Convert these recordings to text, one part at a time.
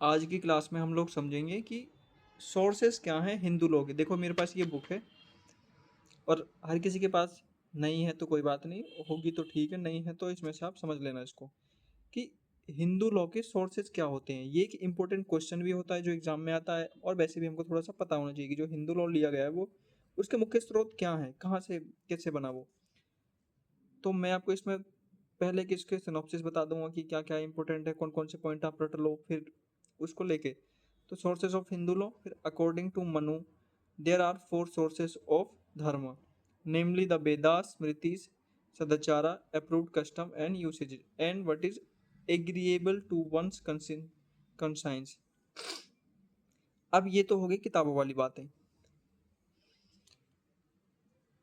आज की क्लास में हम लोग समझेंगे कि सोर्सेस क्या हैं हिंदू लॉ के। देखो मेरे पास ये बुक है और हर किसी के पास नहीं है तो कोई बात नहीं, होगी तो ठीक है, नहीं है तो इसमें से आप समझ लेना इसको कि हिंदू लॉ के सोर्सेस क्या होते हैं। ये एक इंपॉर्टेंट क्वेश्चन भी होता है जो एग्जाम में आता है, और वैसे भी हमको थोड़ा सा पता होना चाहिए कि जो हिंदू लॉ लिया गया है वो उसके मुख्य स्रोत क्या है, कहाँ से कैसे बना वो। तो मैं आपको इसमें पहले कि इसके सिनॉप्सिस बता दूंगा कि क्या क्या इंपॉर्टेंट है, कौन कौन से पॉइंट आप रट लो, फिर उसको लेके तो सोर्सेज ऑफ हिंदू लॉ। फिर according to Manu there are four sources of dharma, namely the Vedas, स्मृतिज, सदाचारा, approved custom and usage and what is agreeable to one's conscience. अब ये तो हो गई किताबों वाली बातें।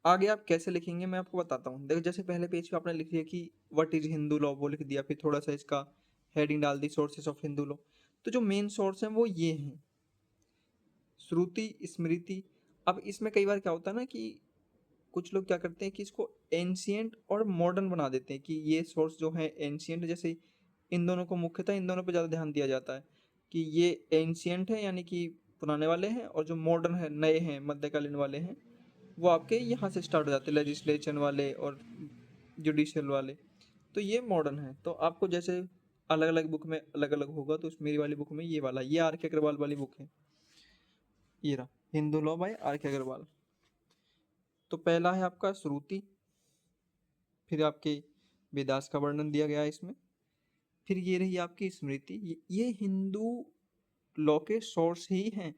आगे आप कैसे लिखेंगे मैं आपको बताता हूँ। देखो जैसे पहले पेज पे आपने लिख दिया कि व्हाट इज हिंदू लॉ, वो लिख दिया, फिर थोड़ा सा इसका हेडिंग डाल दी सोर्सेस ऑफ हिंदू लॉ। तो जो मेन सोर्स हैं वो ये हैं, श्रुति, स्मृति। अब इसमें कई बार क्या होता है ना कि कुछ लोग क्या करते हैं कि इसको एंशियंट और मॉडर्न बना देते हैं कि ये सोर्स जो है एंशियंट, जैसे इन दोनों को मुख्यतः इन दोनों पर ज़्यादा ध्यान दिया जाता है कि ये एंशियंट है यानी कि पुराने वाले हैं, और जो मॉडर्न है नए हैं मध्यकालीन वाले हैं वो आपके यहाँ से स्टार्ट हो जाते हैं, लेजिस्लेशन वाले और जुडिशियल वाले। तो ये मॉडर्न है। तो आपको जैसे अलग अलग बुक में अलग अलग होगा, तो मेरी वाली बुक में ये वाला, ये आर के अग्रवाल वाली बुक है, ये रहा हिंदू लॉ बाय आर के अग्रवाल। तो पहला है आपका श्रुति, फिर आपके वेदास का वर्णन दिया गया है इसमें, फिर ये रही आपकी स्मृति। ये हिंदू लॉ के सोर्स ही हैं,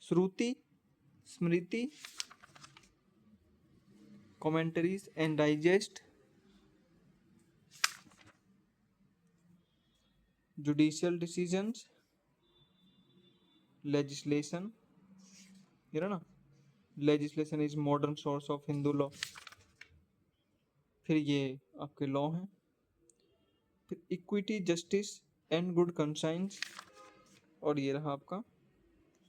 Shruti, Smriti, commentaries and digest, judicial decisions, legislation, ये रहा ना, legislation is modern source of Hindu law. फिर ये आपके लॉ हैं, फिर equity, justice and good conscience, और ये रहा आपका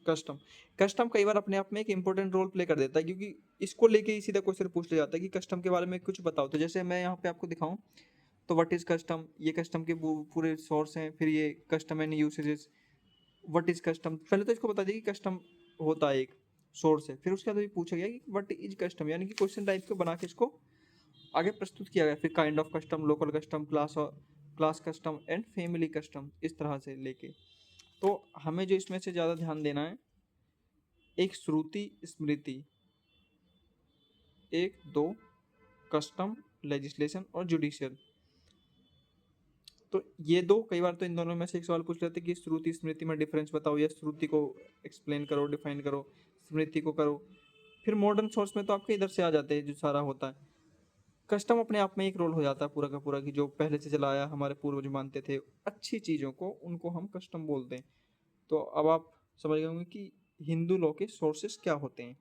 कस्टम। कस्टम कई बार अपने आप में एक इंपॉर्टेंट रोल प्ले कर देता है, क्योंकि इसको लेके ही सीधा क्वेश्चन पूछ लिया जाता है कि कस्टम के बारे में कुछ बताओ। तो जैसे मैं यहाँ पे आपको दिखाऊं तो व्हाट इज कस्टम, ये कस्टम के पूरे सोर्स हैं। फिर ये custom and usages, what is custom, पहले तो इसको बता दिए कि कस्टम होता है एक सोर्स है, फिर उसके बाद भी पूछा गया कि व्हाट इज कस्टम, यानी कि क्वेश्चन टाइप के बना के इसको आगे प्रस्तुत किया गया। फिर kind of custom, local custom, class custom and family custom, इस तरह से लेके। तो हमें जो इसमें से ज़्यादा ध्यान देना है, एक श्रुति, स्मृति, एक दो कस्टम, लेजिस्लेशन और जुडिशियल। तो ये दो, कई बार तो इन दोनों में से एक सवाल पूछ लेते हैं कि श्रुति स्मृति में डिफरेंस बताओ, या श्रुति को एक्सप्लेन करो, डिफाइन करो, स्मृति को करो। फिर मॉडर्न सोर्स में तो आपके इधर से आ जाते हैं जो सारा होता है। कस्टम अपने आप में एक रोल हो जाता है पूरा का पूरा, कि जो पहले से चला आया, हमारे पूर्वज मानते थे अच्छी चीज़ों को, उनको हम कस्टम बोलते हैं। तो अब आप समझ गए होंगे कि हिंदू लॉ के सोर्सेस क्या होते हैं।